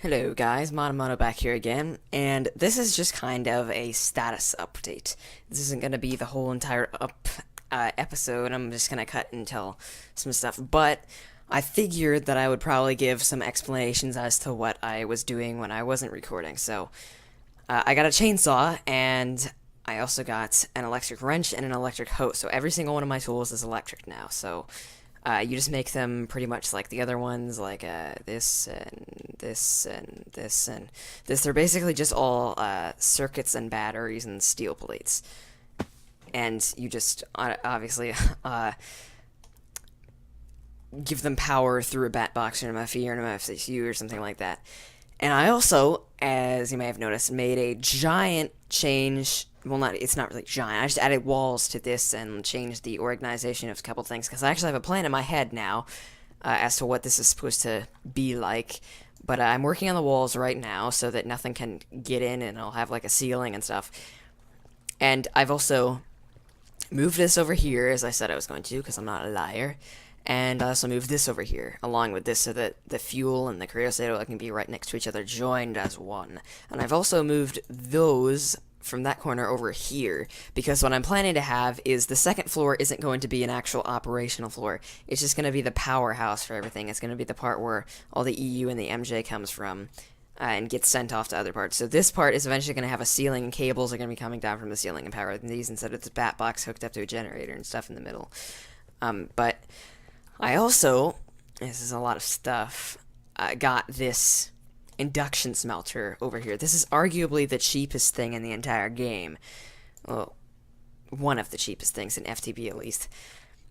Hello guys, Mono back here again, and this is just kind of a status update. This isn't going to be the whole entire episode. I'm just going to cut and tell some stuff, but I figured that I would probably give some explanations as to what I was doing when I wasn't recording. So, I got a chainsaw, and I also got an electric wrench and an electric hose, so every single one of my tools is electric now, so you just make them pretty much like the other ones, like this and this and this and this. They're basically just all circuits and batteries and steel plates. And you just obviously give them power through a bat box or an MFE or an MFCU or something like that. And I also, as you may have noticed, made a giant change. Well, it's not really giant. I just added walls to this and changed the organization of a couple things, because I actually have a plan in my head now as to what this is supposed to be like. But I'm working on the walls right now so that nothing can get in, and I'll have like a ceiling and stuff. And I've also moved this over here, as I said I was going to, because I'm not a liar. And I also moved this over here, along with this, so that the fuel and the cryosado can be right next to each other, joined as one. And I've also moved those from that corner over here, because what I'm planning to have is the second floor isn't going to be an actual operational floor. It's just going to be the powerhouse for everything. It's going to be the part where all the EU and the MJ comes from and gets sent off to other parts. So this part is eventually going to have a ceiling, and cables are going to be coming down from the ceiling and powering these instead of this bat box hooked up to a generator and stuff in the middle. But I also, this is a lot of stuff, got this induction smelter over here. This is arguably the cheapest thing in the entire game. Well, one of the cheapest things in FTB at least.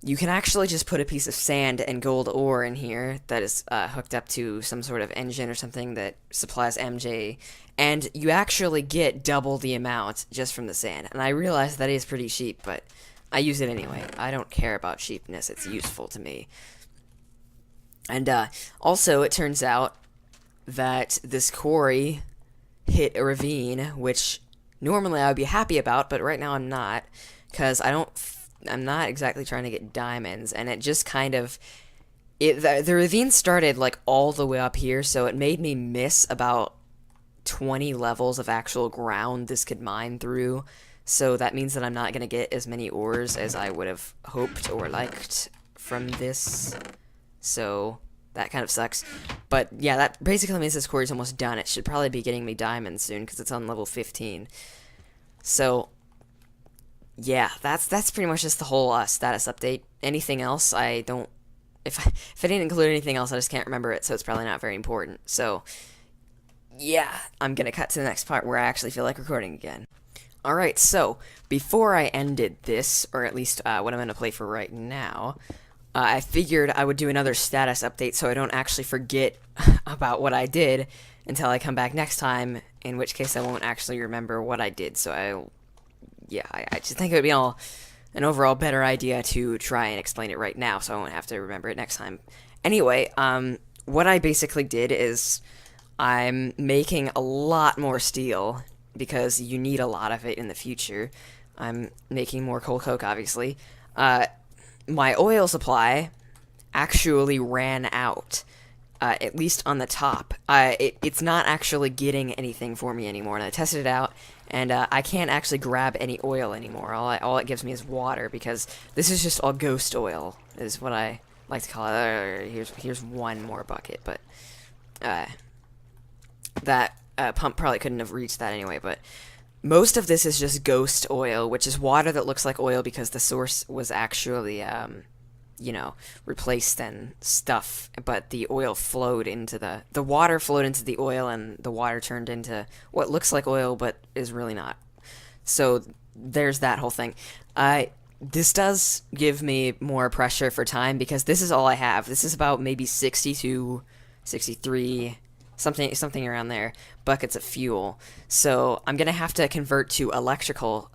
You can actually just put a piece of sand and gold ore in here that is hooked up to some sort of engine or something that supplies MJ, and you actually get double the amount just from the sand. And I realize that is pretty cheap, but I use it anyway. I don't care about cheapness. It's useful to me. And also, it turns out that this quarry hit a ravine, which normally I would be happy about, but right now I'm not, because I'm not exactly trying to get diamonds, and it just kind of, the ravine started like all the way up here, so it made me miss about 20 levels of actual ground this could mine through. So that means that I'm not going to get as many ores as I would have hoped or liked from this. So that kind of sucks. But yeah, that basically means this quarry's almost done. It should probably be getting me diamonds soon because it's on level 15. So yeah, that's pretty much just the whole status update. Anything else, I don't... If I didn't include anything else, I just can't remember it, so it's probably not very important. So yeah, I'm going to cut to the next part where I actually feel like recording again. Alright, so, before I ended this, or at least what I'm going to play for right now, I figured I would do another status update so I don't actually forget about what I did until I come back next time, in which case I won't actually remember what I did, so I just think it would be an overall better idea to try and explain it right now, so I won't have to remember it next time. Anyway, what I basically did is I'm making a lot more steel, because you need a lot of it in the future. I'm making more coal coke, obviously. My oil supply actually ran out, at least on the top. It's not actually getting anything for me anymore, and I tested it out, and I can't actually grab any oil anymore. All it gives me is water, because this is just all ghost oil, is what I like to call it. Here's one more bucket, but that pump probably couldn't have reached that anyway, but most of this is just ghost oil, which is water that looks like oil because the source was actually, replaced and stuff, but the oil flowed into the water flowed into the oil, and the water turned into what looks like oil, but is really not. So there's that whole thing. This does give me more pressure for time, because this is all I have. This is about maybe 62, 63... something around there, buckets of fuel. So I'm gonna have to convert to electrical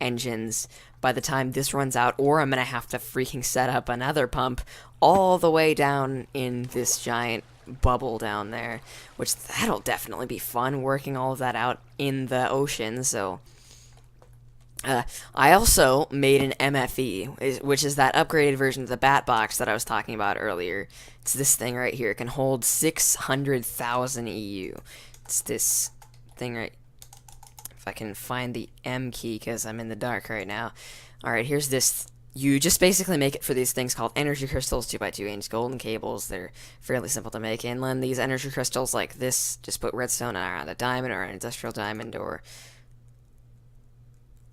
engines by the time this runs out, or I'm gonna have to freaking set up another pump all the way down in this giant bubble down there, which that'll definitely be fun, working all of that out in the ocean. So I also made an MFE, which is that upgraded version of the bat box that I was talking about earlier. It's this thing right here. It can hold 600,000 EU. It's this thing right. If I can find the M key, because I'm in the dark right now. Alright, here's this. You just basically make it for these things called energy crystals, 2x2 inch golden cables. They're fairly simple to make. And then these energy crystals like this, just put redstone around a diamond or an industrial diamond, or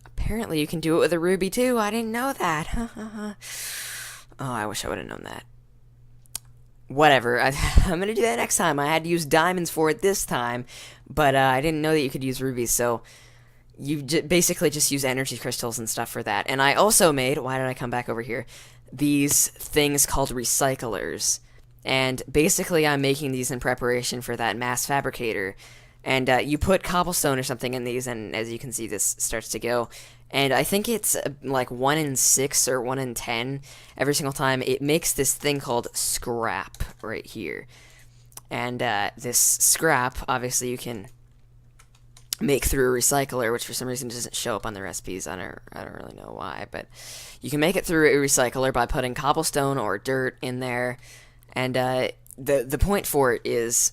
apparently you can do it with a ruby too. I didn't know that. Oh, I wish I would have known that. Whatever. I'm gonna do that next time. I had to use diamonds for it this time, but I didn't know that you could use rubies, so you basically just use energy crystals and stuff for that. And I also made, why did I come back over here? These things called recyclers. And basically I'm making these in preparation for that mass fabricator. And you put cobblestone or something in these, and as you can see, this starts to go. And I think it's like 1 in 6 or 1 in 10 every single time. It makes this thing called scrap right here. And this scrap, obviously, you can make through a recycler, which for some reason doesn't show up on the recipes. I don't really know why, but you can make it through a recycler by putting cobblestone or dirt in there. And the point for it is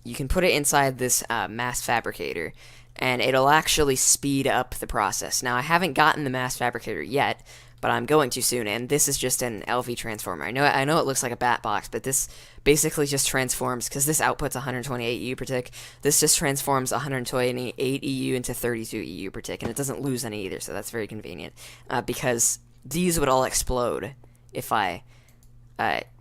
you can put it inside this mass fabricator, and it'll actually speed up the process. Now, I haven't gotten the mass fabricator yet, but I'm going to soon, and this is just an LV transformer. I know it looks like a bat box, but this basically just transforms, because this outputs 128 EU per tick. This just transforms 128 EU into 32 EU per tick, and it doesn't lose any either, so that's very convenient, because these would all explode if I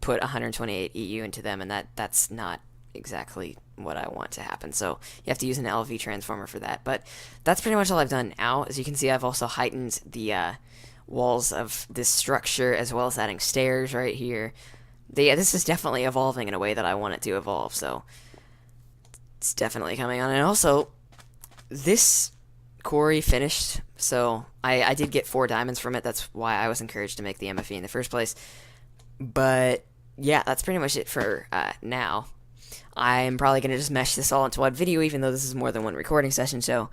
put 128 EU into them, and that's not exactly what I want to happen. So you have to use an LV transformer for that. But that's pretty much all I've done now. As you can see, I've also heightened the walls of this structure, as well as adding stairs right here. This is definitely evolving in a way that I want it to evolve, so it's definitely coming on. And also, this quarry finished, so I did get 4 diamonds from it. That's why I was encouraged to make the MFE in the first place. But yeah, that's pretty much it for now. I'm probably going to just mesh this all into one video, even though this is more than one recording session, so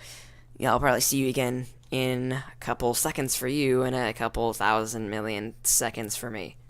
yeah, I'll probably see you again in a couple seconds for you and a couple thousand million seconds for me.